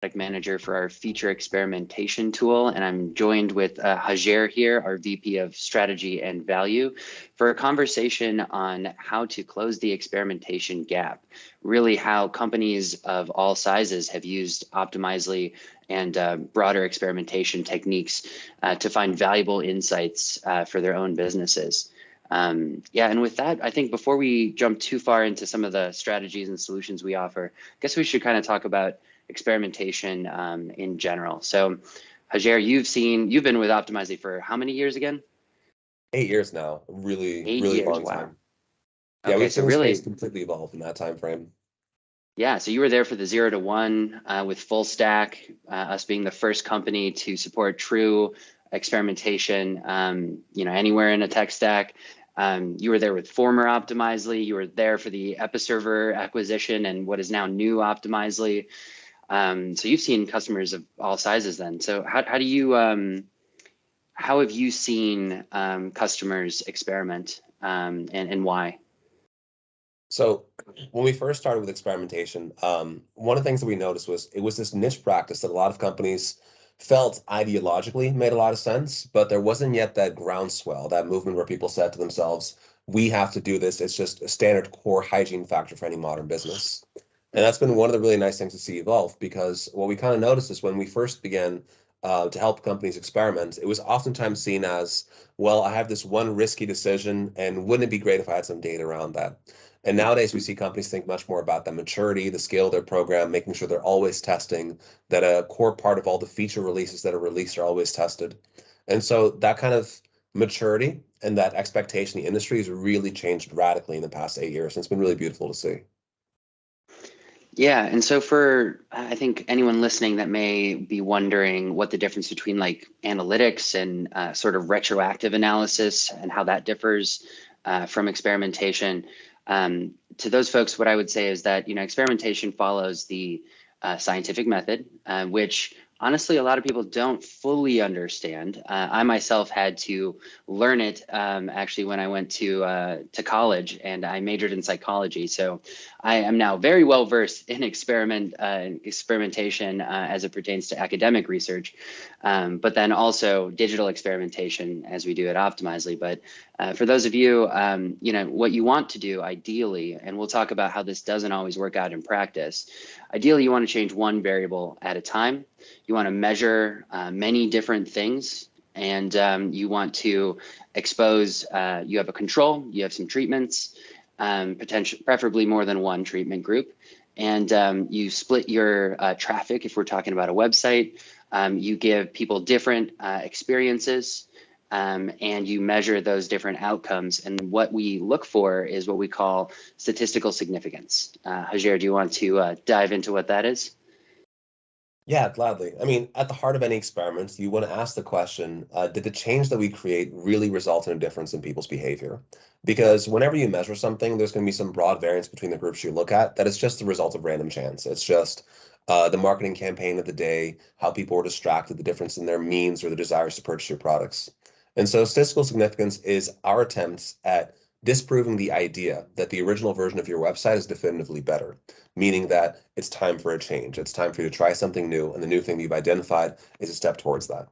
product manager for our Feature Experimentation tool, and I'm joined with Hajer here, our VP of Strategy and Value, for a conversation on how to close the experimentation gap, really how companies of all sizes have used Optimizely and broader experimentation techniques to find valuable insights for their own businesses. Yeah, and with that, I think before we jump too far into some of the strategies and solutions we offer, I guess we should kind of talk about experimentation in general. So, Hajer, you've been with Optimizely for how many years again? 8 years now. Really, 8 years. long Wow. time. Yeah, Okay, we've so seen the really, space completely evolve in that time frame. yeah. So you were there for the 0 to 1 with full stack, us being the first company to support true experimentation. Anywhere in a tech stack. You were there with former Optimizely. You were there for the Episerver acquisition and what is now new Optimizely. So you've seen customers of all sizes then. So how have you seen customers experiment and why? So when we first started with experimentation, one of the things that we noticed was it was this niche practice that a lot of companies felt ideologically made a lot of sense, but there wasn't yet that groundswell, that movement where people said to themselves, we have to do this. It's just a standard core hygiene factor for any modern business. And that's been one of the really nice things to see evolve, because what we kind of noticed is when we first began to help companies experiment, it was oftentimes seen as, well, I have this one risky decision, and wouldn't it be great if I had some data around that? And nowadays we see companies think much more about the maturity, the scale of their program, making sure they're always testing, that a core part of all the feature releases that are released are always tested. And so that kind of maturity and that expectation in the industry has really changed radically in the past 8 years. And it's been really beautiful to see. Yeah, and so for I think anyone listening that may be wondering what the difference between like analytics and sort of retroactive analysis and how that differs from experimentation, to those folks, what I would say is that experimentation follows the scientific method, which honestly a lot of people don't fully understand. I myself had to learn it actually when I went to college, and I majored in psychology. So I am now very well versed in experimentation as it pertains to academic research, but then also digital experimentation as we do at Optimizely. But for those of you, what you want to do ideally, and we'll talk about how this doesn't always work out in practice. Ideally, you want to change one variable at a time. You want to measure many different things, and you want to expose, you have a control, you have some treatments, preferably more than one treatment group, and you split your traffic if we're talking about a website. You give people different experiences, and you measure those different outcomes. And what we look for is what we call statistical significance. Hajer, do you want to dive into what that is? Yeah, gladly. I mean, at the heart of any experiment, you want to ask the question, did the change that we create really result in a difference in people's behavior? Because whenever you measure something, there's going to be some broad variance between the groups you look at that is just the result of random chance. It's just the marketing campaign of the day, how people were distracted, the difference in their means or the desires to purchase your products. And so statistical significance is our attempts at disproving the idea that the original version of your website is definitively better, meaning that it's time for a change. It's time for you to try something new, and the new thing that you've identified is a step towards that.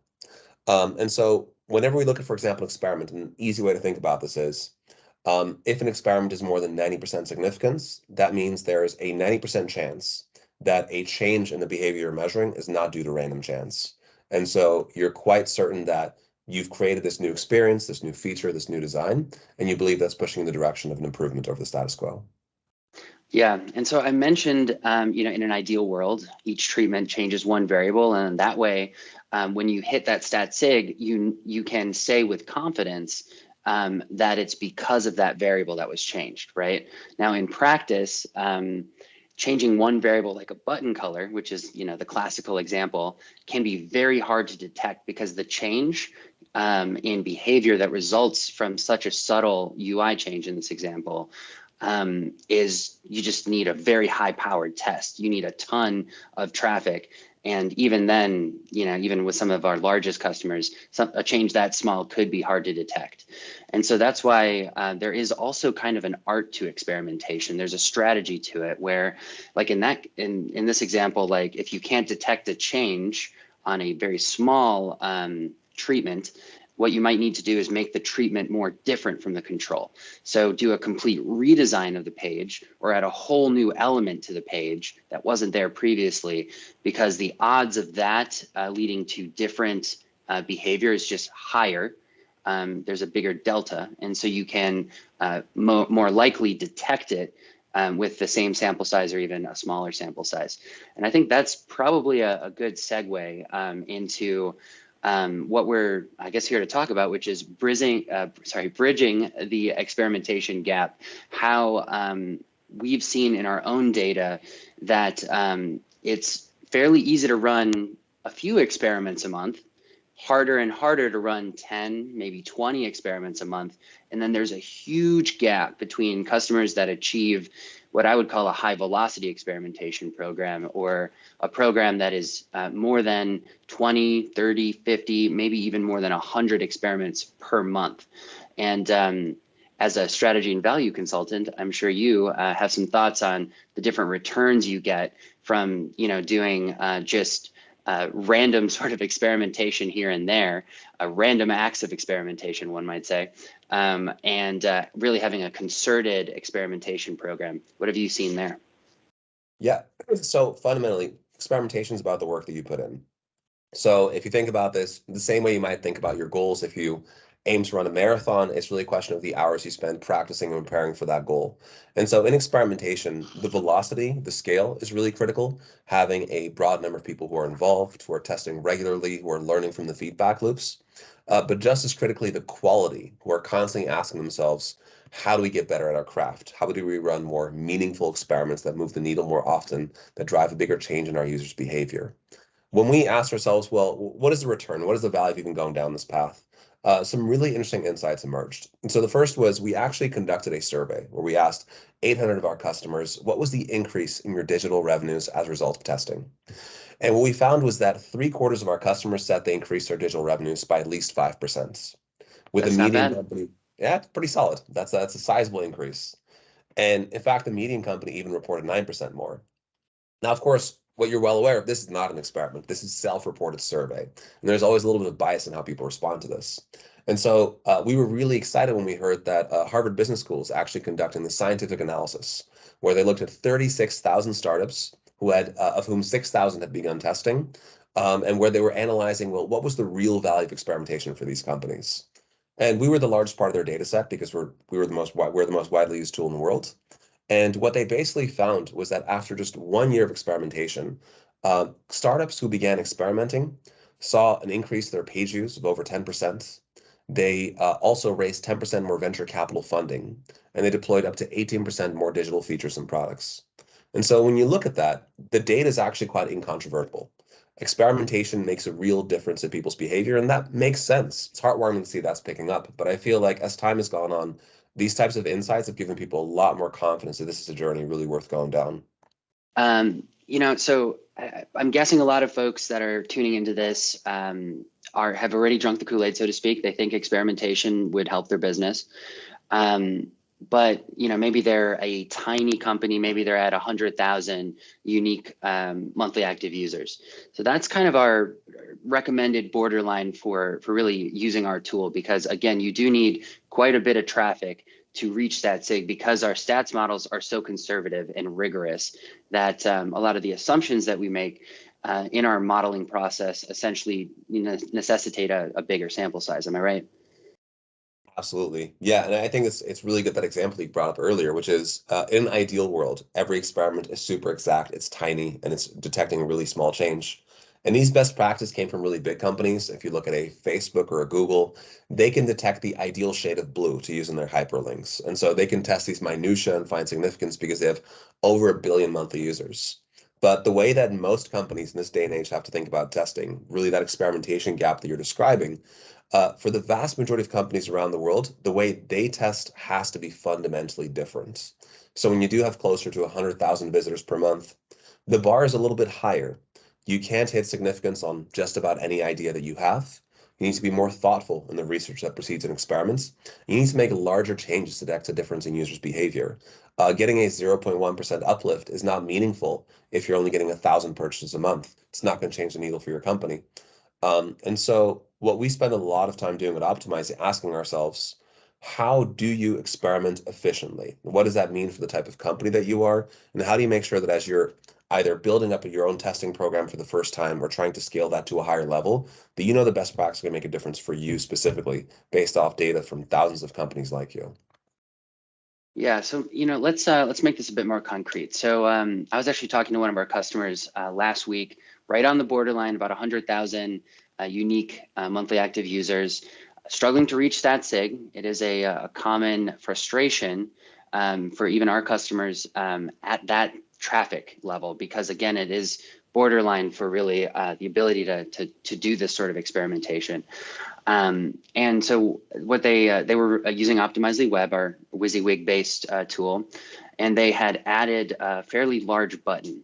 And so whenever we look at, for example, an experiment, an easy way to think about this is, if an experiment is more than 90% significance, that means there is a 90% chance that a change in the behavior you're measuring is not due to random chance. And so you're quite certain that you've created this new experience, this new feature, this new design, and you believe that's pushing in the direction of an improvement over the status quo. Yeah, and so I mentioned, in an ideal world, each treatment changes one variable, and that way, when you hit that stat sig, you can say with confidence that it's because of that variable that was changed, right? Now, in practice, changing one variable like a button color, which is the classical example, can be very hard to detect because the change in behavior that results from such a subtle UI change in this example is you just need a very high powered test. You need a ton of traffic. And even then, even with some of our largest customers, a change that small could be hard to detect. And so that's why there is also kind of an art to experimentation. There's a strategy to it where, like in this example, like if you can't detect a change on a very small treatment, what you might need to do is make the treatment more different from the control. So do a complete redesign of the page or add a whole new element to the page that wasn't there previously, because the odds of that leading to different behavior is just higher. There's a bigger delta, and so you can more likely detect it with the same sample size or even a smaller sample size. And I think that's probably a good segue into what we're, I guess, here to talk about, which is bridging the experimentation gap. How we've seen in our own data that it's fairly easy to run a few experiments a month, harder and harder to run 10, maybe 20 experiments a month. And then there's a huge gap between customers that achieve what I would call a high velocity experimentation program, or a program that is more than 20, 30, 50, maybe even more than 100 experiments per month. And as a strategy and value consultant, I'm sure you have some thoughts on the different returns you get from doing just random sort of experimentation here and there, random acts of experimentation, one might say, and really having a concerted experimentation program. What have you seen there? Yeah, so fundamentally, experimentation is about the work that you put in. So if you think about this the same way you might think about your goals, if you aim to run a marathon, it's really a question of the hours you spend practicing and preparing for that goal. And so in experimentation, the velocity, the scale is really critical. Having a broad number of people who are involved, who are testing regularly, who are learning from the feedback loops. But just as critically, the quality, who are constantly asking themselves, how do we get better at our craft? How do we run more meaningful experiments that move the needle more often, that drive a bigger change in our users' behavior? When we ask ourselves, well, what is the return? What is the value of even going down this path? Some really interesting insights emerged. And so the first was we actually conducted a survey where we asked 800 of our customers, what was the increase in your digital revenues as a result of testing? And what we found was that 3/4 of our customers said they increased their digital revenues by at least 5%. With a That's not median bad. company, yeah, it's pretty solid. That's a sizable increase. And in fact, the median company even reported 9% more. Now, of course, what you're well aware of, this is not an experiment. This is self-reported survey. And there's always a little bit of bias in how people respond to this. And so we were really excited when we heard that Harvard Business School is actually conducting the scientific analysis, where they looked at 36,000 startups who had, of whom 6,000 had begun testing, and where they were analyzing, well, what was the real value of experimentation for these companies? And we were the largest part of their data set because we're the most widely used tool in the world. And what they basically found was that after just 1 year of experimentation, startups who began experimenting saw an increase in their page views of over 10%. They also raised 10% more venture capital funding, and they deployed up to 18% more digital features and products. And so when you look at that, the data is actually quite incontrovertible. Experimentation makes a real difference in people's behavior, and that makes sense. It's heartwarming to see that's picking up. But I feel like as time has gone on, these types of insights have given people a lot more confidence that this is a journey really worth going down. So I'm guessing a lot of folks that are tuning into this have already drunk the Kool-Aid, so to speak. They think experimentation would help their business. But maybe they're a tiny company, maybe they're at 100,000 unique monthly active users. So that's kind of our recommended borderline for really using our tool, because again, you do need quite a bit of traffic to reach that SIG, because our stats models are so conservative and rigorous that a lot of the assumptions that we make in our modeling process essentially necessitate a bigger sample size. Am I right? Absolutely. Yeah, and I think it's really good that example you brought up earlier, which is in an ideal world, every experiment is super exact, it's tiny, and it's detecting a really small change. And these best practices came from really big companies. If you look at a Facebook or a Google, they can detect the ideal shade of blue to use in their hyperlinks. And so they can test these minutia and find significance because they have over 1 billion monthly users. But the way that most companies in this day and age have to think about testing, really that experimentation gap that you're describing, for the vast majority of companies around the world, the way they test has to be fundamentally different. So when you do have closer to 100,000 visitors per month, the bar is a little bit higher. You can't hit significance on just about any idea that you have. You need to be more thoughtful in the research that precedes an experiment. You need to make larger changes to detect a difference in users' behavior. Getting a 0.1% uplift is not meaningful if you're only getting 1,000 purchases a month. It's not going to change the needle for your company. And so what we spend a lot of time doing at Optimize is asking ourselves, how do you experiment efficiently? What does that mean for the type of company that you are? And how do you make sure that as you're either building up your own testing program for the first time or trying to scale that to a higher level, that you know the best practice can make a difference for you specifically based off data from thousands of companies like you? Yeah, so let's make this a bit more concrete. So I was actually talking to one of our customers last week, right on the borderline, about 100,000 unique monthly active users, struggling to reach stat sig. It is a common frustration for even our customers at that traffic level, because again, it is borderline for really the ability to do this sort of experimentation. And so what they were using Optimizely Web, our WYSIWYG based tool, and they had added a fairly large button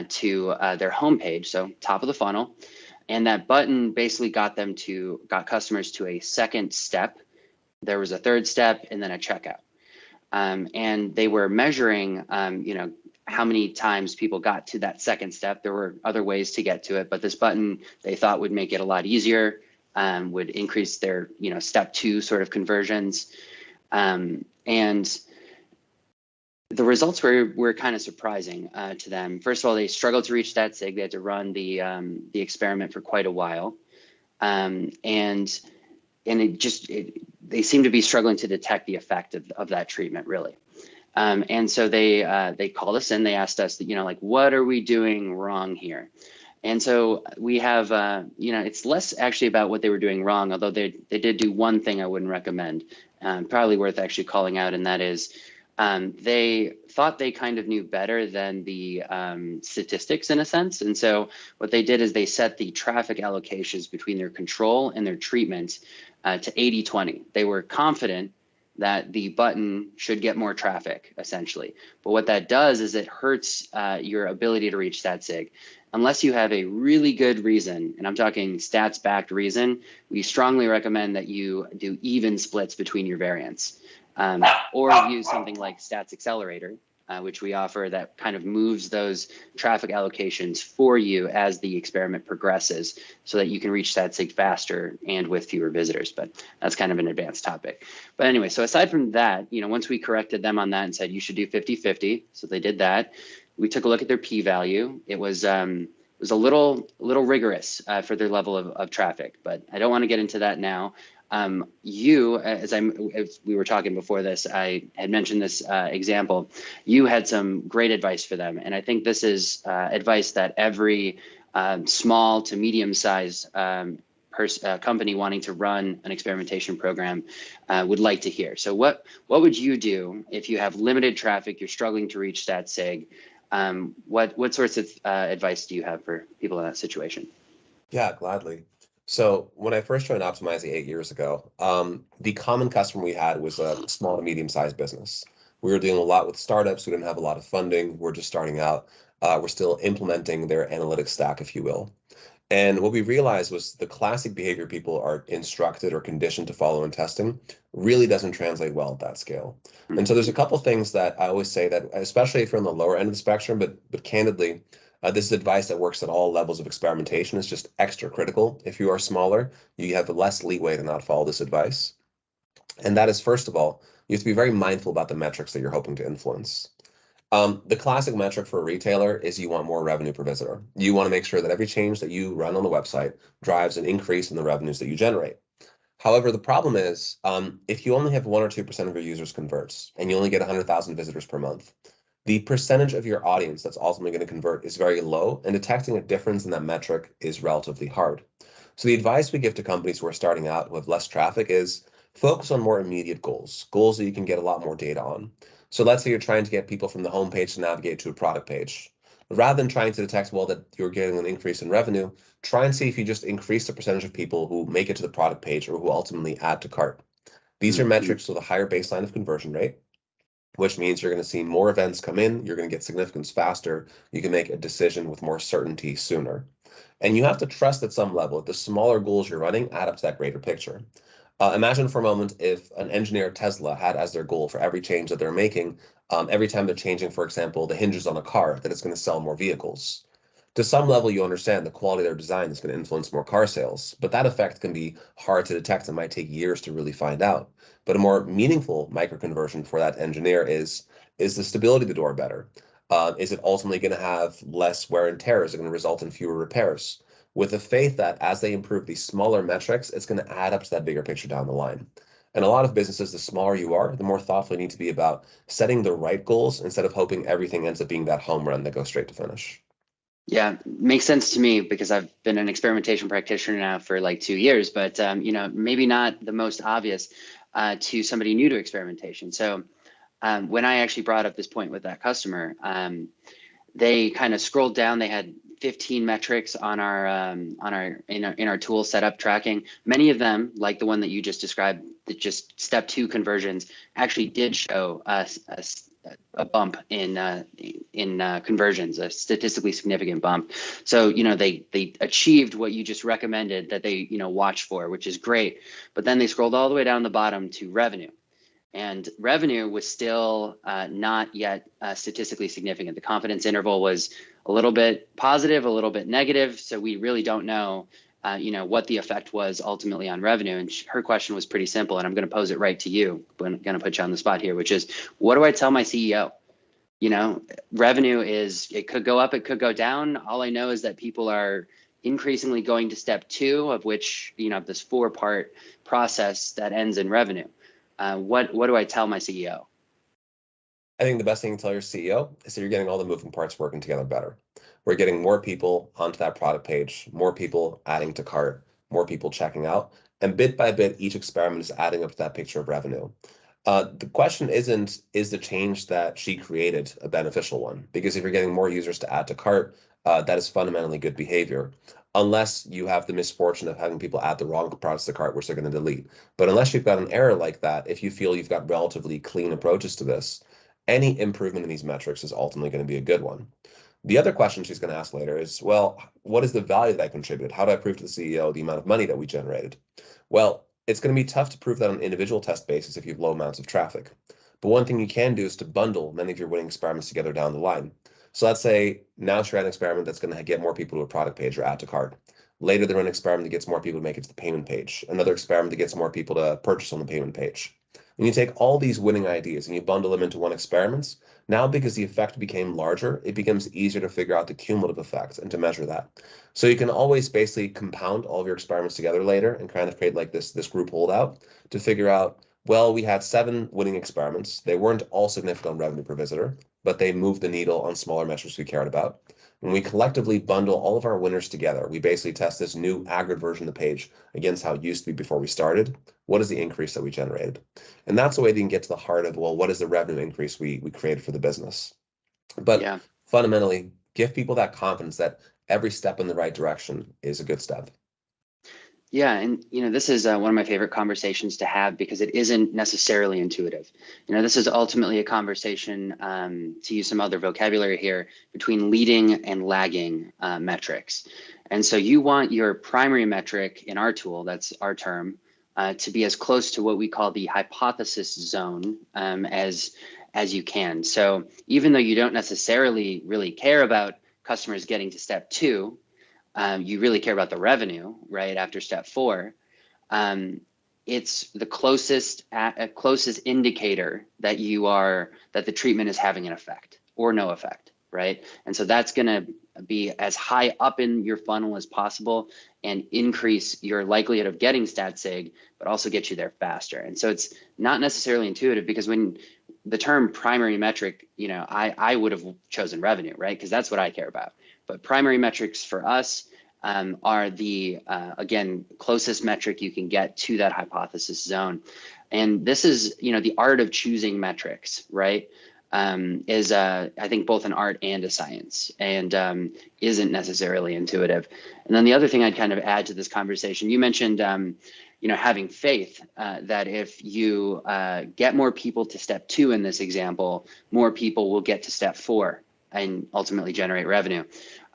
to their homepage, so top of the funnel. And that button basically got customers to a second step. There was a third step and then a checkout. And they were measuring, how many times people got to that second step. There were other ways to get to it, but this button they thought would make it a lot easier, would increase their, step 2 sort of conversions. And the results were kind of surprising to them. First of all, they struggled to reach that sig. They had to run the experiment for quite a while. And they seem to be struggling to detect the effect of that treatment, really. And so they called us in, they asked us that, what are we doing wrong here? And so we have, it's less actually about what they were doing wrong, although they did do one thing I wouldn't recommend, probably worth actually calling out, and that is they thought they kind of knew better than the statistics in a sense. And so what they did is they set the traffic allocations between their control and their treatment to 80-20. They were confident that the button should get more traffic, essentially. But what that does is it hurts your ability to reach stat sig. Unless you have a really good reason, and I'm talking stats-backed reason, we strongly recommend that you do even splits between your variants. Or use something like Stats Accelerator, which we offer, that kind of moves those traffic allocations for you as the experiment progresses so that you can reach stat sig faster and with fewer visitors. But that's kind of an advanced topic. But anyway, so aside from that, once we corrected them on that and said you should do 50-50, so they did that. We took a look at their p-value. It was a little rigorous for their level of traffic, but I don't want to get into that now. As we were talking before this, I had mentioned this example. You had some great advice for them, and I think this is advice that every small to medium-sized company wanting to run an experimentation program would like to hear. So what would you do if you have limited traffic, you're struggling to reach stat sig? What sorts of advice do you have for people in that situation? Yeah, gladly. So when I first joined Optimizely 8 years ago, the common customer we had was a small to medium-sized business. We were dealing a lot with startups. We didn't have a lot of funding. We're just starting out. We're still implementing their analytics stack, if you will. And what we realized was the classic behavior people are instructed or conditioned to follow in testing really doesn't translate well at that scale. And so there's a couple things that I always say that, especially if you're on the lower end of the spectrum, but candidly, this is advice that works at all levels of experimentation. It's just extra critical. If you are smaller, you have less leeway to not follow this advice. And that is, first of all, you have to be very mindful about the metrics that you're hoping to influence. The classic metric for a retailer is you want more revenue per visitor. You want to make sure that every change that you run on the website drives an increase in the revenues that you generate. However, the problem is if you only have 1 or 2% of your users converts and you only get 100,000 visitors per month, the percentage of your audience that's ultimately going to convert is very low, and detecting a difference in that metric is relatively hard. So the advice we give to companies who are starting out with less traffic is focus on more immediate goals that you can get a lot more data on. So let's say you're trying to get people from the homepage to navigate to a product page. Rather than trying to detect, well, that you're getting an increase in revenue, try and see if you just increase the percentage of people who make it to the product page or who ultimately add to cart. These are Mm-hmm. metrics with a higher baseline of conversion rate, which means you're going to see more events come in, you're going to get significance faster, you can make a decision with more certainty sooner. And you have to trust at some level that the smaller goals you're running add up to that greater picture. Imagine for a moment if an engineer at Tesla had as their goal for every change that they're making, every time they're changing, for example, the hinges on a car, that it's going to sell more vehicles. To some level, you understand the quality of their design is going to influence more car sales, but that effect can be hard to detect and might take years to really find out. But a more meaningful micro-conversion for that engineer is the stability of the door better? Is it ultimately going to have less wear and tear? Is it going to result in fewer repairs? With the faith that as they improve these smaller metrics, it's going to add up to that bigger picture down the line. And a lot of businesses, the smaller you are, the more thoughtful you need to be about setting the right goals instead of hoping everything ends up being that home run that goes straight to finish. Yeah, makes sense to me because I've been an experimentation practitioner now for like 2 years, but maybe not the most obvious to somebody new to experimentation. So when I actually brought up this point with that customer, they kind of scrolled down. They had 15 metrics on our tool setup tracking. Many of them, like the one that you just described, that just step 2 conversions, actually did show a bump in conversions, a statistically significant bump. So they achieved what you just recommended that they watch for, which is great. But then they scrolled all the way down the bottom to revenue. And revenue was still not yet statistically significant. The confidence interval was a little bit positive, a little bit negative. So we really don't know, what the effect was ultimately on revenue. And her question was pretty simple, and I'm going to pose it right to you. I'm going to put you on the spot here, which is, what do I tell my CEO? Revenue it could go up, it could go down. All I know is that people are increasingly going to step 2, of which, this 4-part process that ends in revenue. What do I tell my CEO? I think the best thing to tell your CEO is that you're getting all the moving parts working together better. We're getting more people onto that product page, more people adding to cart, more people checking out, and bit by bit, each experiment is adding up to that picture of revenue. The question isn't, is the change that she created a beneficial one? Because if you're getting more users to add to cart, that is fundamentally good behavior, unless you have the misfortune of having people add the wrong products to cart, which they're going to delete. But unless you've got an error like that, if you feel you've got relatively clean approaches to this, any improvement in these metrics is ultimately going to be a good one. The other question she's going to ask later is, well, what is the value that I contributed? How do I prove to the CEO the amount of money that we generated? Well, it's going to be tough to prove that on an individual test basis if you have low amounts of traffic. But one thing you can do is to bundle many of your winning experiments together down the line. So let's say now she ran an experiment that's going to get more people to a product page or add to cart. Later, they run an experiment that gets more people to make it to the payment page. Another experiment that gets more people to purchase on the payment page. When you take all these winning ideas and you bundle them into one experiment, now because the effect became larger, it becomes easier to figure out the cumulative effect and to measure that. So you can always basically compound all of your experiments together later and kind of create like this group holdout to figure out, well, we had 7 winning experiments. They weren't all significant on revenue per visitor, but they moved the needle on smaller metrics we cared about. When we collectively bundle all of our winners together, we basically test this new aggregate version of the page against how it used to be before we started. What is the increase that we generated? And that's the way that you can get to the heart of, well, what is the revenue increase we created for the business? But Yeah. fundamentally, give people that confidence that every step in the right direction is a good step. Yeah, and this is one of my favorite conversations to have because it isn't necessarily intuitive. This is ultimately a conversation, to use some other vocabulary here, between leading and lagging metrics. And so you want your primary metric in our tool, that's our term, to be as close to what we call the hypothesis zone as you can. So even though you don't necessarily really care about customers getting to step 2, you really care about the revenue, right, after step 4, it's the closest indicator that that the treatment is having an effect or no effect, right? And so that's going to be as high up in your funnel as possible and increase your likelihood of getting stat sig, but also get you there faster. And so it's not necessarily intuitive because when the term primary metric, I would have chosen revenue, right? Because that's what I care about. But primary metrics for us are the, again, closest metric you can get to that hypothesis zone. And this is, the art of choosing metrics, right? is, I think, both an art and a science, and isn't necessarily intuitive. And then the other thing I'd kind of add to this conversation, you mentioned, having faith that if you get more people to step 2 in this example, more people will get to step 4 and ultimately generate revenue.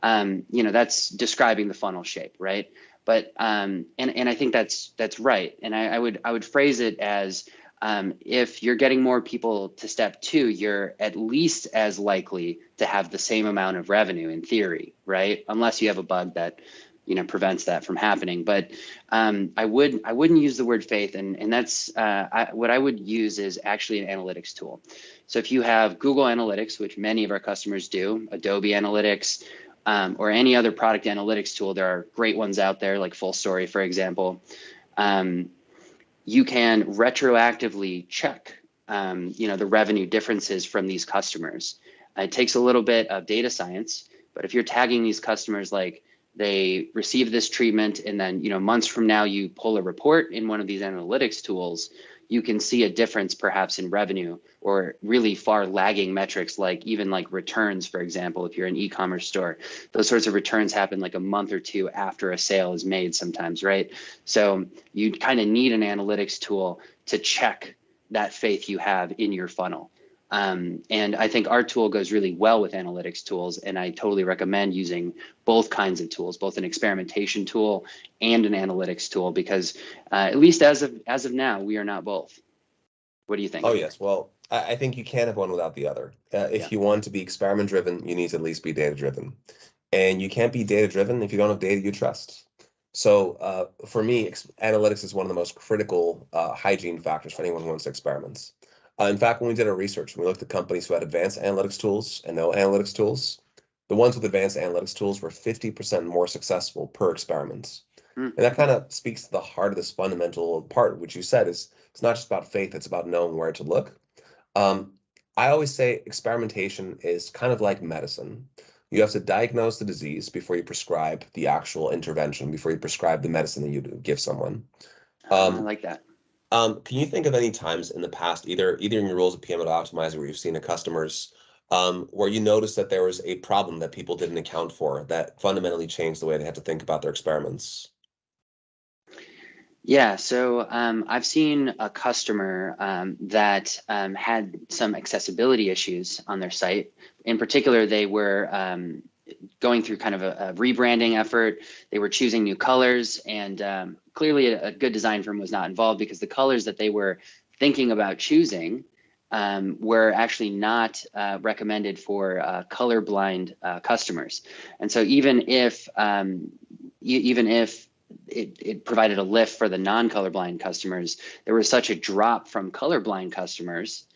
That's describing the funnel shape, right? But and I think that's right. And I would phrase it as, if you're getting more people to step 2, you're at least as likely to have the same amount of revenue in theory, right? Unless you have a bug that prevents that from happening. But I wouldn't use the word faith, and that's what I would use is actually an analytics tool. So if you have Google Analytics, which many of our customers do, Adobe Analytics, or any other product analytics tool, there are great ones out there like Full Story, for example. You can retroactively check, the revenue differences from these customers. It takes a little bit of data science, but if you're tagging these customers like they receive this treatment, and then months from now you pull a report in one of these analytics tools, you can see a difference perhaps in revenue or really far lagging metrics, like even like returns, for example. If you're an e-commerce store, those sorts of returns happen like a month or 2 after a sale is made sometimes, right? So you kind of need an analytics tool to check that faith you have in your funnel. And I think our tool goes really well with analytics tools, and I totally recommend using both kinds of tools, both an experimentation tool and an analytics tool, because at least as of now, we are not both. What do you think? Oh, yes. Well, I think you can't have one without the other. If you want to be experiment driven, you need to at least be data driven. And you can't be data driven if you don't have data you trust. So for me, analytics is one of the most critical hygiene factors for anyone who wants to experiment. In fact, when we did our research, we looked at companies who had advanced analytics tools and no analytics tools. The ones with advanced analytics tools were 50% more successful per experiment. And that kind of speaks to the heart of this fundamental part, which you said is it's not just about faith, it's about knowing where to look. I always say experimentation is kind of like medicine. You have to diagnose the disease before you prescribe the actual intervention, before you prescribe the medicine that you give someone. I like that. Can you think of any times in the past, either in your roles at PMO Optimizer, where you've seen a customers where you noticed that there was a problem that people didn't account for that fundamentally changed the way they had to think about their experiments? Yeah, so I've seen a customer that had some accessibility issues on their site. In particular, they were going through kind of a rebranding effort. They were choosing new colors, and clearly a good design firm was not involved, because the colors that they were thinking about choosing were actually not recommended for colorblind customers. And so even if it provided a lift for the non-colorblind customers, there was such a drop from colorblind customers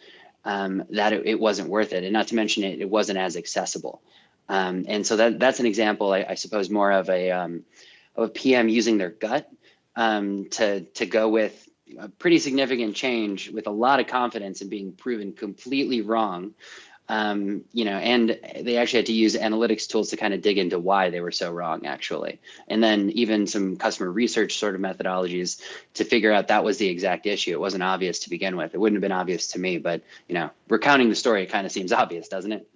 that it wasn't worth it. And not to mention it wasn't as accessible. And so that's an example, I suppose, more of a PM using their gut to go with a pretty significant change with a lot of confidence and being proven completely wrong. And they actually had to use analytics tools to kind of dig into why they were so wrong, actually. And then even some customer research sort of methodologies to figure out that was the exact issue. It wasn't obvious to begin with. It wouldn't have been obvious to me, but recounting the story, it kind of seems obvious, doesn't it?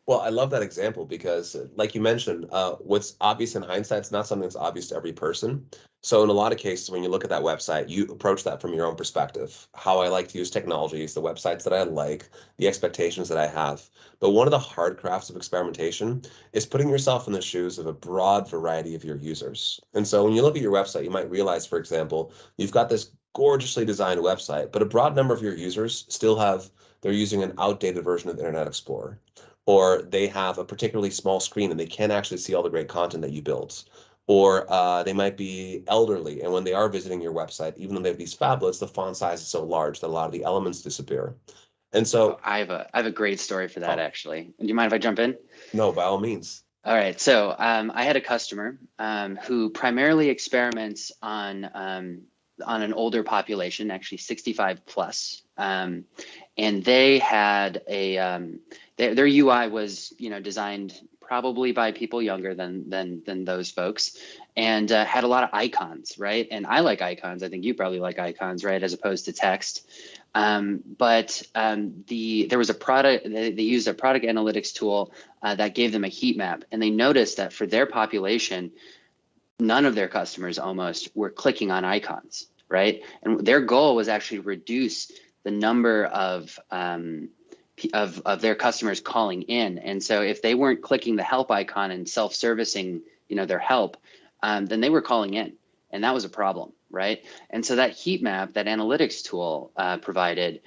Well, I love that example because, like you mentioned, what's obvious in hindsight is not something that's obvious to every person. So in a lot of cases, when you look at that website, you approach that from your own perspective. How I like to use technologies, the websites that I like, the expectations that I have. But one of the hard crafts of experimentation is putting yourself in the shoes of a broad variety of your users. And so when you look at your website, you might realize, for example, you've got this gorgeously designed website, but a broad number of your users they're using an outdated version of Internet Explorer, or they have a particularly small screen and they can't actually see all the great content that you built. Or they might be elderly, and when they are visiting your website, even though they have these phablets, the font size is so large that a lot of the elements disappear. And so I have a great story for that, actually. Do you mind if I jump in? No, by all means. All right. So I had a customer who primarily experiments on an older population, actually 65 plus. And they had their UI was, designed probably by people younger than those folks, and had a lot of icons, right? And I like icons. I think you probably like icons, right, as opposed to text. There was a product, they used a product analytics tool that gave them a heat map, and they noticed that for their population, none of their customers almost were clicking on icons, right? And their goal was actually reduce the number of their customers calling in. And so if they weren't clicking the help icon and self-servicing, their help, then they were calling in, and that was a problem, right? And so that heat map, that analytics tool provided,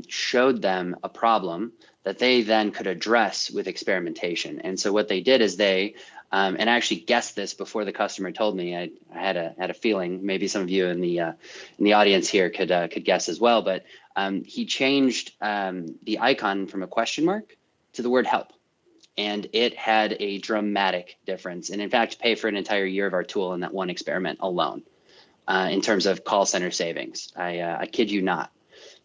showed them a problem that they then could address with experimentation. And so what they did is they, and I actually guessed this before the customer told me. I had a feeling maybe some of you in the audience here could guess as well. But he changed the icon from a question mark to the word help, and it had a dramatic difference. And in fact, pay for an entire year of our tool in that one experiment alone, in terms of call center savings. I kid you not.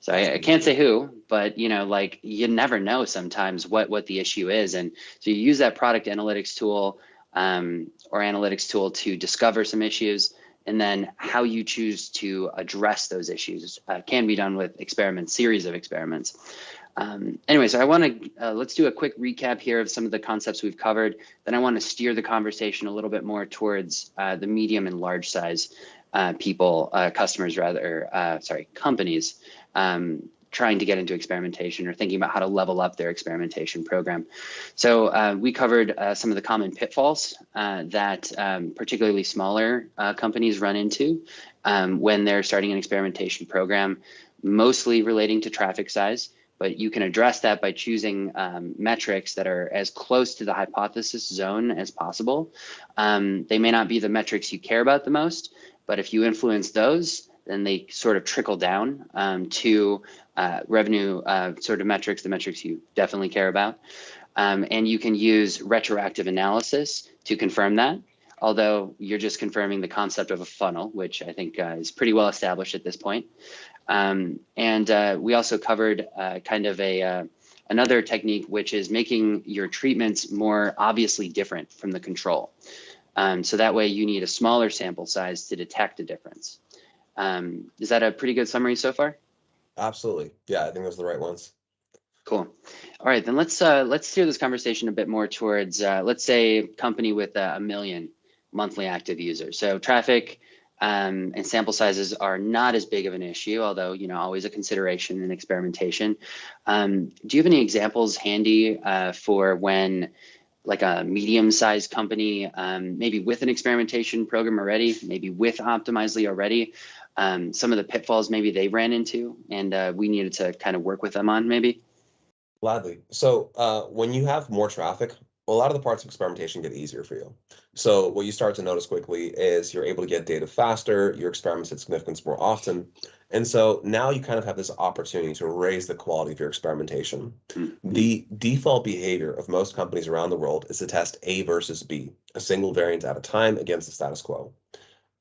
So I can't say who, but like you never know sometimes what the issue is. And so you use that product analytics tool or analytics tool to discover some issues, and then how you choose to address those issues can be done with series of experiments. Anyway, so I want to, let's do a quick recap here of some of the concepts we've covered. Then I want to steer the conversation a little bit more towards the medium and large size customers rather, companies trying to get into experimentation or thinking about how to level up their experimentation program. So we covered some of the common pitfalls that particularly smaller companies run into when they're starting an experimentation program, mostly relating to traffic size. But you can address that by choosing metrics that are as close to the hypothesis zone as possible. They may not be the metrics you care about the most, but if you influence those, then they sort of trickle down to revenue sort of metrics, the metrics you definitely care about. And you can use retroactive analysis to confirm that, although you're just confirming the concept of a funnel, which I think is pretty well established at this point. We also covered kind of another technique, which is making your treatments more obviously different from the control. So that way you need a smaller sample size to detect a difference. Is that a pretty good summary so far? Absolutely. Yeah, I think those are the right ones. Cool. All right, then let's steer this conversation a bit more towards, let's say, a company with 1 million monthly active users. So traffic and sample sizes are not as big of an issue, although always a consideration in experimentation. Do you have any examples handy for when, like a medium-sized company, maybe with an experimentation program already, maybe with Optimizely already, some of the pitfalls maybe they ran into and we needed to kind of work with them on maybe? Gladly. So when you have more traffic, a lot of the parts of experimentation get easier for you. So what you start to notice quickly is you're able to get data faster, your experiments hit significance more often. And so now you kind of have this opportunity to raise the quality of your experimentation. Mm-hmm. The default behavior of most companies around the world is to test A versus B, a single variant at a time against the status quo.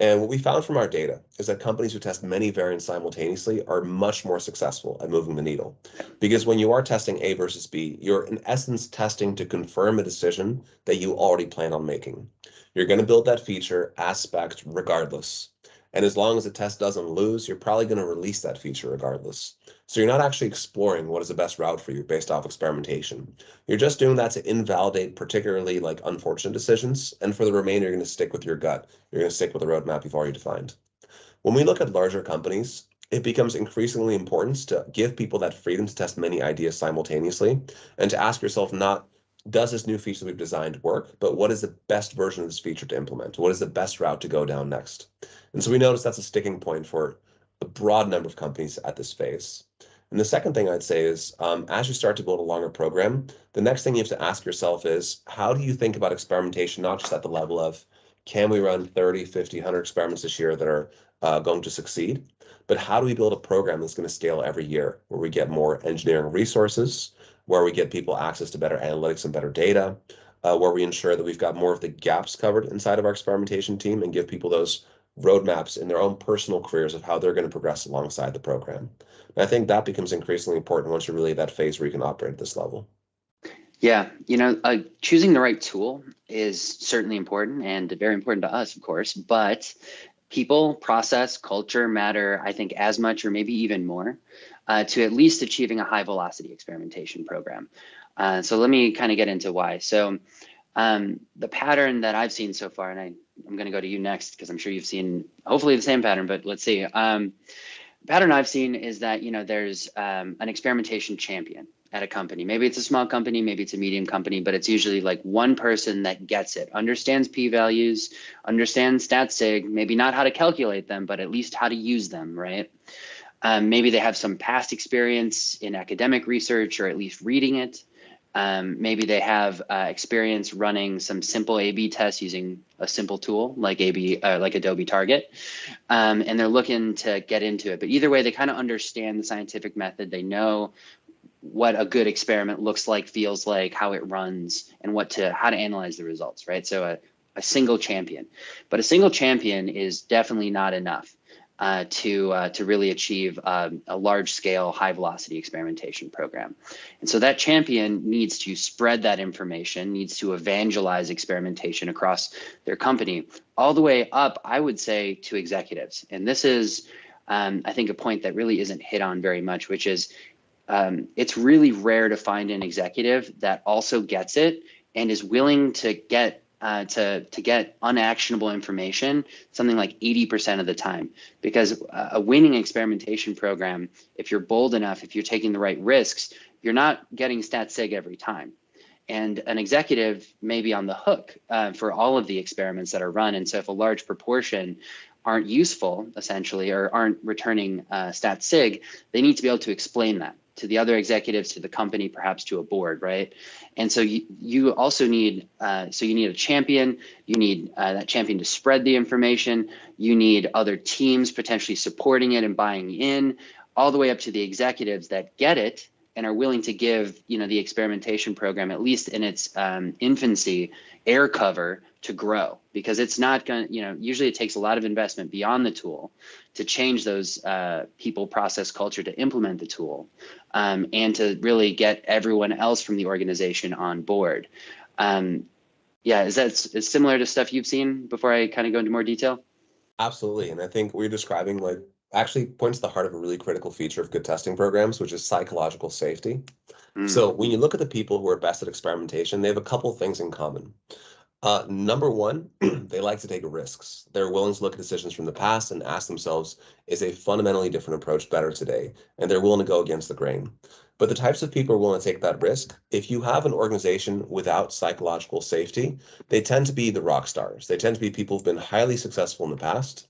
And what we found from our data is that companies who test many variants simultaneously are much more successful at moving the needle. Because when you are testing A versus B, you're in essence testing to confirm a decision that you already plan on making. You're going to build that feature aspect regardless. And as long as the test doesn't lose, you're probably going to release that feature regardless. So you're not actually exploring what is the best route for you based off experimentation. You're just doing that to invalidate particularly like unfortunate decisions. And for the remainder, you're going to stick with your gut. You're going to stick with the roadmap you've already defined. When we look at larger companies, it becomes increasingly important to give people that freedom to test many ideas simultaneously and to ask yourself not, does this new feature that we've designed work, but what is the best version of this feature to implement? What is the best route to go down next? And so we notice that's a sticking point for a broad number of companies at this phase. And the second thing I'd say is, as you start to build a longer program, the next thing you have to ask yourself is, how do you think about experimentation, not just at the level of, can we run 30, 50, 100 experiments this year that are going to succeed? But how do we build a program that's going to scale every year, where we get more engineering resources, where we get people access to better analytics and better data, where we ensure that we've got more of the gaps covered inside of our experimentation team and give people those roadmaps in their own personal careers of how they're going to progress alongside the program. And I think that becomes increasingly important once you're really at that phase where you can operate at this level. Yeah, choosing the right tool is certainly important and very important to us, of course, but people, process, culture matter, I think, as much or maybe even more to at least achieving a high velocity experimentation program. So let me kind of get into why. So the pattern that I've seen so far, and I'm going to go to you next because I'm sure you've seen hopefully the same pattern, but let's see. Pattern I've seen is that, there's an experimentation champion at a company. Maybe it's a small company, maybe it's a medium company, but it's usually like one person that gets it, understands p-values, understands stat sig, maybe not how to calculate them, but at least how to use them, right? Maybe they have some past experience in academic research or at least reading it. Maybe they have experience running some simple A/B tests using a simple tool like like Adobe Target, and they're looking to get into it. But either way, they kind of understand the scientific method. They know what a good experiment looks like, feels like, how it runs, and how to analyze the results, right? So a single champion, but a single champion is definitely not enough to really achieve a large scale, high velocity experimentation program. And so that champion needs to spread that information, needs to evangelize experimentation across their company, all the way up, I would say, to executives. And this is, I think, a point that really isn't hit on very much, which is it's really rare to find an executive that also gets it and is willing to get unactionable information something like 80% of the time. Because a winning experimentation program, if you're bold enough, if you're taking the right risks, you're not getting stat sig every time. And an executive may be on the hook for all of the experiments that are run. And so if a large proportion aren't useful, essentially, or aren't returning stat sig, they need to be able to explain that to the other executives, to the company, perhaps to a board, right? And so you also need, you need a champion. You need that champion to spread the information. You need other teams potentially supporting it and buying in, all the way up to the executives that get it and are willing to give, the experimentation program, at least in its infancy, air cover to grow, because it's not going to, usually it takes a lot of investment beyond the tool to change those people, process, culture, to implement the tool, and to really get everyone else from the organization on board. Yeah, is similar to stuff you've seen before I kind of go into more detail? Absolutely. And I think what you're describing actually points to the heart of a really critical feature of good testing programs, which is psychological safety. Mm. So when you look at the people who are best at experimentation, they have a couple things in common. Number one, they like to take risks. They're willing to look at decisions from the past and ask themselves, is a fundamentally different approach better today? And they're willing to go against the grain. But the types of people who are willing to take that risk, if you have an organization without psychological safety, they tend to be the rock stars. They tend to be people who've been highly successful in the past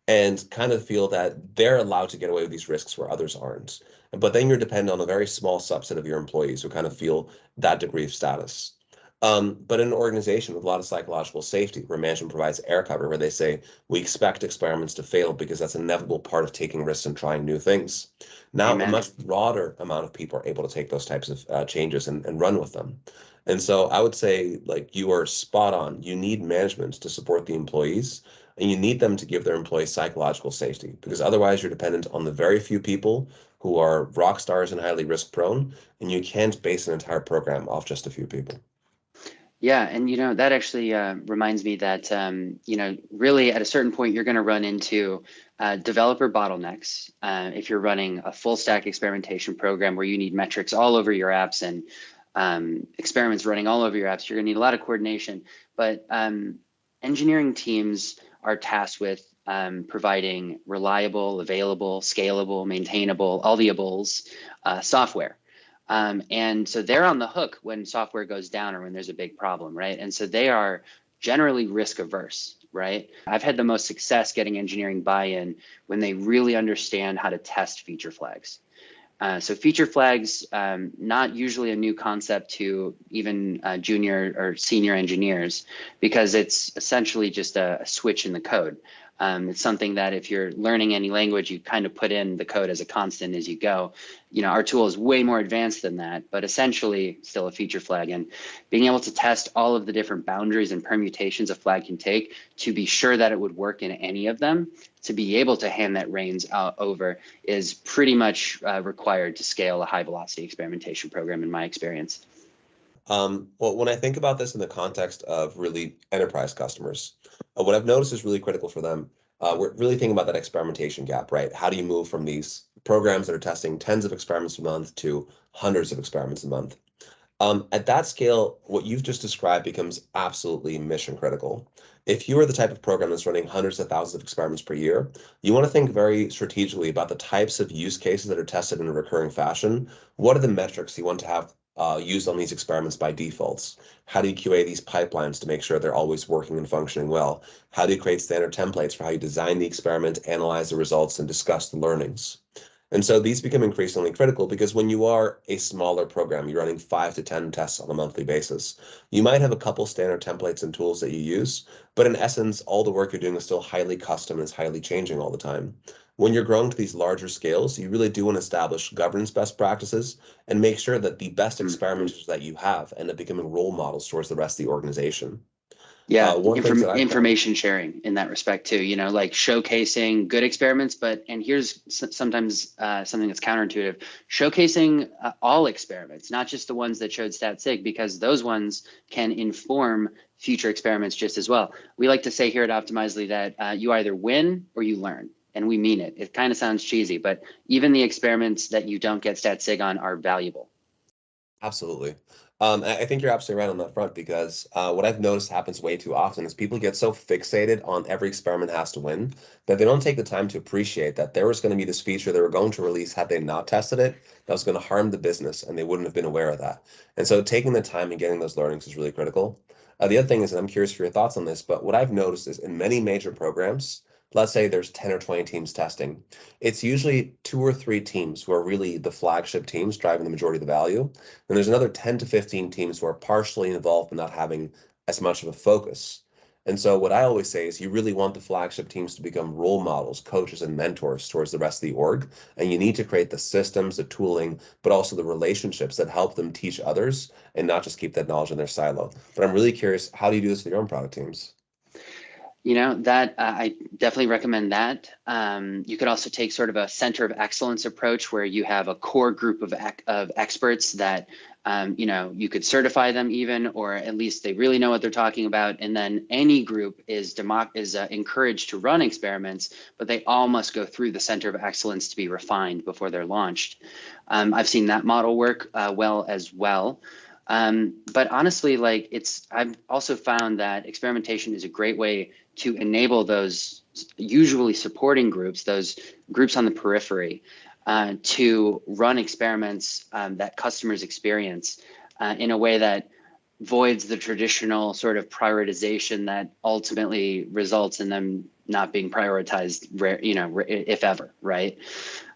and kind of feel that they're allowed to get away with these risks where others aren't. But then you're dependent on a very small subset of your employees who kind of feel that degree of status. But in an organization with a lot of psychological safety, where management provides air cover, where they say, we expect experiments to fail because that's an inevitable part of taking risks and trying new things. Now, a Amen. much broader amount of people are able to take those types of changes and run with them. And so I would say, you are spot on. You need management to support the employees, and you need them to give their employees psychological safety, because otherwise you're dependent on the very few people who are rock stars and highly risk prone, and you can't base an entire program off just a few people. Yeah, and that actually reminds me that really at a certain point you're going to run into developer bottlenecks if you're running a full stack experimentation program where you need metrics all over your apps and experiments running all over your apps. You're going to need a lot of coordination, but engineering teams are tasked with providing reliable, available, scalable, maintainable, all the ables software. And so they're on the hook when software goes down or when there's a big problem, right? And so they are generally risk averse, right? I've had the most success getting engineering buy-in when they really understand how to test feature flags. So feature flags, not usually a new concept to even junior or senior engineers, because it's essentially just a switch in the code. It's something that if you're learning any language, you kind of put in the code as a constant as you go. Our tool is way more advanced than that, but essentially still a feature flag. And being able to test all of the different boundaries and permutations a flag can take to be sure that it would work in any of them, to be able to hand that reins over is pretty much required to scale a high velocity experimentation program in my experience. Well, when I think about this in the context of really enterprise customers, what I've noticed is really critical for them. We're really thinking about that experimentation gap, right? How do you move from these programs that are testing tens of experiments a month to hundreds of experiments a month? At that scale, what you've just described becomes absolutely mission critical. If you are the type of program that's running hundreds of thousands of experiments per year, you want to think very strategically about the types of use cases that are tested in a recurring fashion. What are the metrics you want to have used on these experiments by defaults? How do you QA these pipelines to make sure they're always working and functioning well? How do you create standard templates for how you design the experiment, analyze the results, and discuss the learnings? And so these become increasingly critical because when you are a smaller program, you're running 5 to 10 tests on a monthly basis. You might have a couple standard templates and tools that you use, but in essence, all the work you're doing is still highly custom and is highly changing all the time. When you're growing to these larger scales, you really do want to establish governance best practices and make sure that the best experimenters that you have end up becoming role models towards the rest of the organization. Yeah, One of the things that I've found. information sharing in that respect too, like showcasing good experiments, and here's sometimes something that's counterintuitive, showcasing all experiments, not just the ones that showed stat sig, because those ones can inform future experiments just as well. We like to say here at Optimizely that you either win or you learn, and we mean it. It kind of sounds cheesy, but even the experiments that you don't get stat sig on are valuable. Absolutely. I think you're absolutely right on that front because what I've noticed happens way too often is people get so fixated on every experiment has to win that they don't take the time to appreciate that there was going to be this feature they were going to release had they not tested it that was going to harm the business and they wouldn't have been aware of that. And so taking the time and getting those learnings is really critical. The other thing is, and I'm curious for your thoughts on this, but what I've noticed is in many major programs, let's say there's 10 or 20 teams testing, it's usually 2 or 3 teams who are really the flagship teams driving the majority of the value. And there's another 10 to 15 teams who are partially involved but not having as much of a focus. And so what I always say is you really want the flagship teams to become role models, coaches, and mentors towards the rest of the org. And you need to create the systems, the tooling, but also the relationships that help them teach others and not just keep that knowledge in their silo. But I'm really curious, how do you do this with your own product teams? That I definitely recommend that. You could also take sort of a center of excellence approach where you have a core group of experts that, you could certify them even, or at least they really know what they're talking about. And then any group is encouraged to run experiments, but they all must go through the center of excellence to be refined before they're launched. I've seen that model work well as well. But honestly, I've also found that experimentation is a great way to enable those usually supporting groups, those groups on the periphery, to run experiments that customers experience in a way that voids the traditional sort of prioritization that ultimately results in them not being prioritized, if ever, right?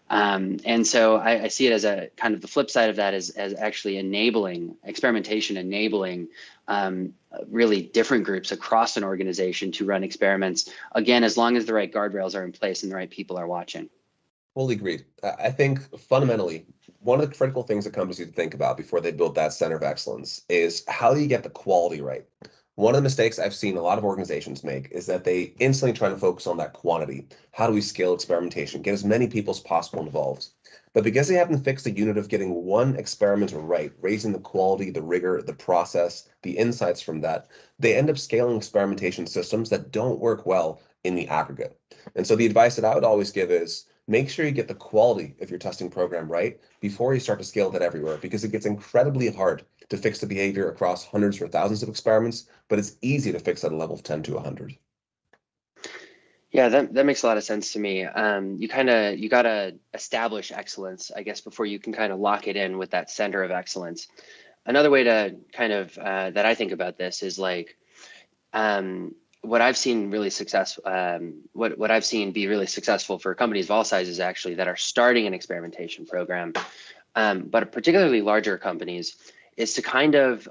And so I see it as a kind of the flip side of that as actually enabling experimentation, enabling really different groups across an organization to run experiments, again, as long as the right guardrails are in place and the right people are watching. Fully agreed. I think fundamentally, one of the critical things that companies need to think about before they build that center of excellence is how do you get the quality right? One of the mistakes I've seen a lot of organizations make is that they instantly try to focus on that quantity. How do we scale experimentation? Get as many people as possible involved. But because they haven't fixed the unit of getting one experiment right, raising the quality, the rigor, the process, the insights from that, they end up scaling experimentation systems that don't work well in the aggregate. And so the advice that I would always give is make sure you get the quality of your testing program right before you start to scale that everywhere, because it gets incredibly hard to fix the behavior across hundreds or thousands of experiments, but it's easy to fix at a level of 10 to 100. Yeah, that makes a lot of sense to me. You gotta establish excellence, I guess, before you can kind of lock it in with that center of excellence. Another way to kind of that I think about this is what I've seen really successful. What I've seen be really successful for companies of all sizes actually that are starting an experimentation program, but particularly larger companies, is to kind of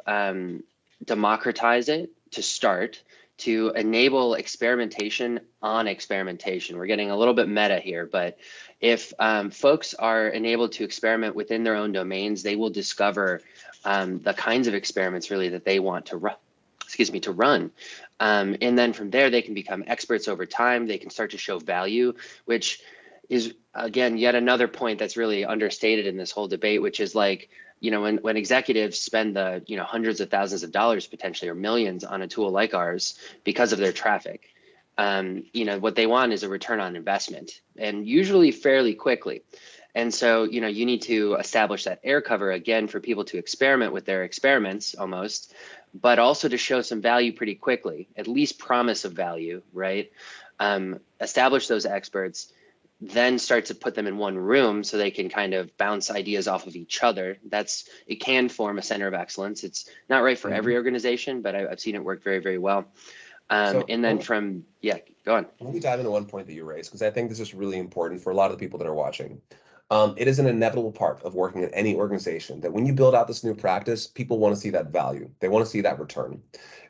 democratize it to start, to enable experimentation on experimentation. We're getting a little bit meta here, but if folks are enabled to experiment within their own domains, they will discover the kinds of experiments really that they want to run. To run. And then from there, they can become experts over time. They can start to show value, which is, again, yet another point that's really understated in this whole debate, which is when executives spend the, hundreds of thousands of dollars potentially or millions on a tool like ours because of their traffic, what they want is a return on investment, and usually fairly quickly. And so, you need to establish that air cover again for people to experiment with their experiments almost, but also to show some value pretty quickly, at least promise of value, right? Establish those experts, then start to put them in one room so they can kind of bounce ideas off of each other. It can form a center of excellence. It's not right for every organization, but I've seen it work very, very well. And then go on. Let me dive into one point that you raised, because I think this is really important for a lot of the people that are watching. It is an inevitable part of working in any organization that when you build out this new practice, people want to see that value. They want to see that return.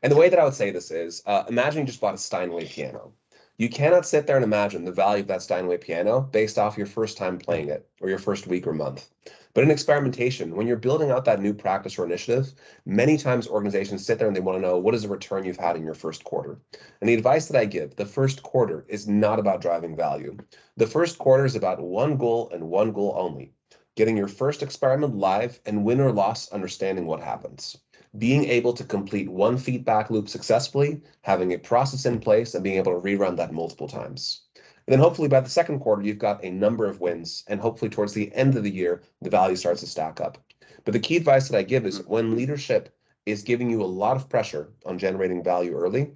And the way that I would say this is, imagine you just bought a Steinway piano. You cannot sit there and imagine the value of that Steinway piano based off your first time playing it or your first week or month. But in experimentation, when you're building out that new practice or initiative, many times organizations sit there and they want to know, what is the return you've had in your first quarter? And the advice that I give, the first quarter is not about driving value. The first quarter is about one goal and one goal only: getting your first experiment live and, win or loss, understanding what happens. Being able to complete one feedback loop successfully, having a process in place, and being able to rerun that multiple times. And then hopefully by the second quarter, you've got a number of wins, and hopefully towards the end of the year, the value starts to stack up. But the key advice that I give is, when leadership is giving you a lot of pressure on generating value early,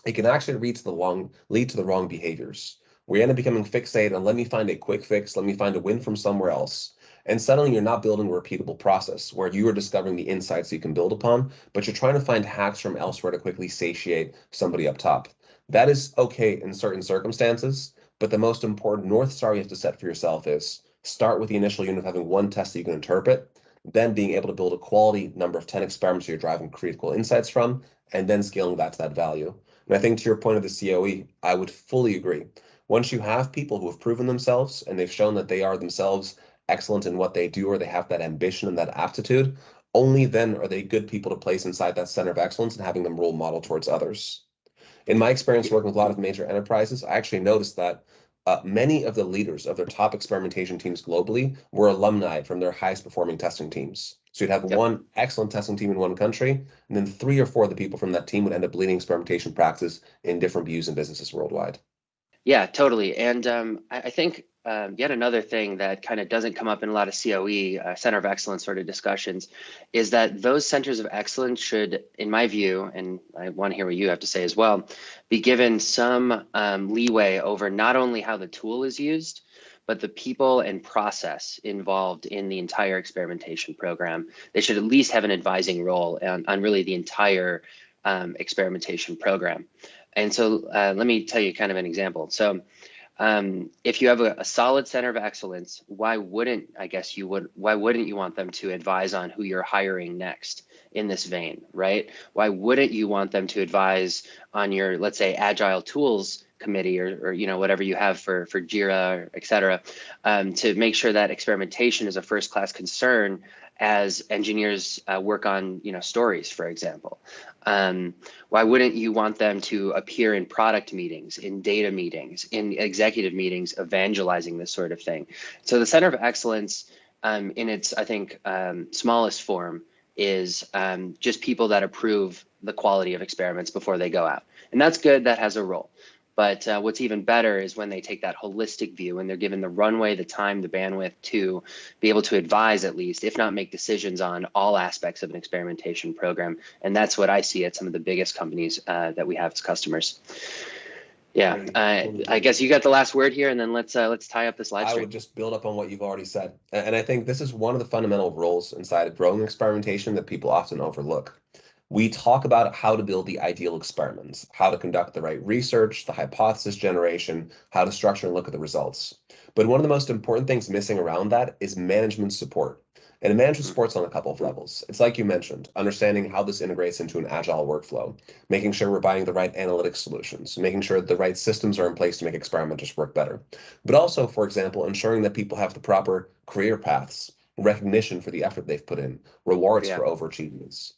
it can actually lead to the wrong behaviors. We end up becoming fixated on, let me find a quick fix, let me find a win from somewhere else. And suddenly you're not building a repeatable process where you are discovering the insights you can build upon, but you're trying to find hacks from elsewhere to quickly satiate somebody up top. That is okay in certain circumstances, but the most important North Star you have to set for yourself is start with the initial unit of having one test that you can interpret, then being able to build a quality number of 10 experiments you're driving critical insights from, and then scaling that to that value. And I think to your point of the COE, I would fully agree. Once you have people who have proven themselves and they've shown that they are themselves excellent in what they do, or they have that ambition and that aptitude, only then are they good people to place inside that center of excellence and having them role model towards others. In my experience working with a lot of major enterprises, I actually noticed that many of the leaders of their top experimentation teams globally were alumni from their highest performing testing teams. So you'd have one excellent testing team in one country, and then 3 or 4 of the people from that team would end up leading experimentation practices in different views and businesses worldwide. Yeah, totally. And I think yet another thing that kind of doesn't come up in a lot of COE, Center of Excellence sort of discussions, is that those centers of excellence should, in my view, and I want to hear what you have to say as well, be given some leeway over not only how the tool is used, but the people and process involved in the entire experimentation program. They should at least have an advising role on really the entire experimentation program. And so let me tell you kind of an example. So if you have a solid center of excellence, why wouldn't you want them to advise on who you're hiring next in this vein, right? Why wouldn't you want them to advise on your, let's say, agile tools committee or whatever you have for Jira, et cetera, to make sure that experimentation is a first class concern as engineers work on stories, for example. Why wouldn't you want them to appear in product meetings, in data meetings, in executive meetings, evangelizing this sort of thing? So the Center of Excellence, in its, I think, smallest form, is just people that approve the quality of experiments before they go out. And that's good, that has a role. But what's even better is when they take that holistic view and they're given the runway, the time, the bandwidth to be able to advise, at least, if not make decisions on all aspects of an experimentation program. And that's what I see at some of the biggest companies that we have as customers. Yeah, I guess you got the last word here, and then let's tie up this live stream. I would just build up on what you've already said. And I think this is one of the fundamental roles inside of growing experimentation that people often overlook. We talk about how to build the ideal experiments, how to conduct the right research, the hypothesis generation, how to structure and look at the results. But one of the most important things missing around that is management support. And management support's on a couple of levels. It's like you mentioned, understanding how this integrates into an agile workflow, making sure we're buying the right analytics solutions, making sure the right systems are in place to make experimenters work better. But also, for example, ensuring that people have the proper career paths, recognition for the effort they've put in, rewards for overachievements.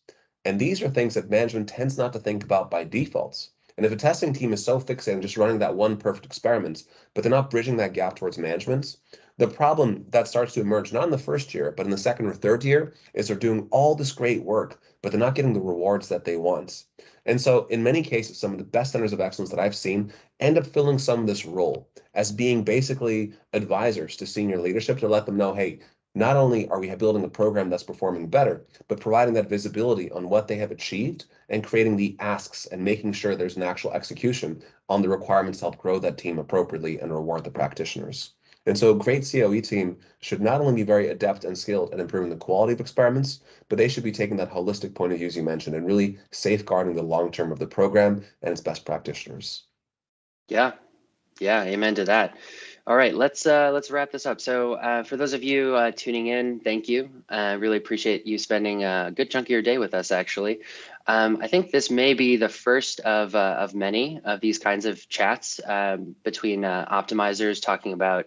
And these are things that management tends not to think about by default. And if a testing team is so fixated on just running that one perfect experiment, but they're not bridging that gap towards management, the problem that starts to emerge, not in the first year, but in the second or third year, is they're doing all this great work, but they're not getting the rewards that they want. And so in many cases, some of the best centers of excellence that I've seen end up filling some of this role as being basically advisors to senior leadership to let them know, hey, not only are we building a program that's performing better, but providing that visibility on what they have achieved and creating the asks and making sure there's an actual execution on the requirements to help grow that team appropriately and reward the practitioners. And so a great COE team should not only be very adept and skilled at improving the quality of experiments, but they should be taking that holistic point of view, as you mentioned, and really safeguarding the long term of the program and its best practitioners. Yeah, yeah, amen to that. All right, let's wrap this up. So for those of you tuning in, thank you. I really appreciate you spending a good chunk of your day with us, actually. I think this may be the first of many of these kinds of chats between optimizers talking about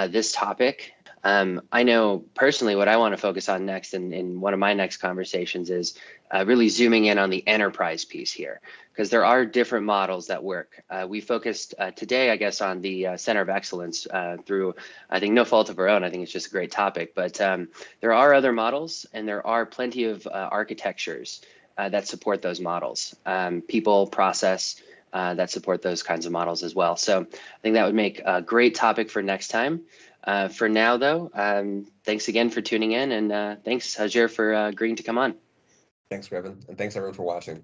this topic. I know personally what I want to focus on next in one of my next conversations is really zooming in on the enterprise piece here, because there are different models that work. We focused today, I guess, on the Center of Excellence through, I think, no fault of our own. I think it's just a great topic, but there are other models and there are plenty of architectures that support those models, people, process, that support those kinds of models as well. So I think that would make a great topic for next time. For now, though, thanks again for tuning in, and thanks, Hajir, for agreeing to come on. Thanks, Grevin, and thanks everyone for watching.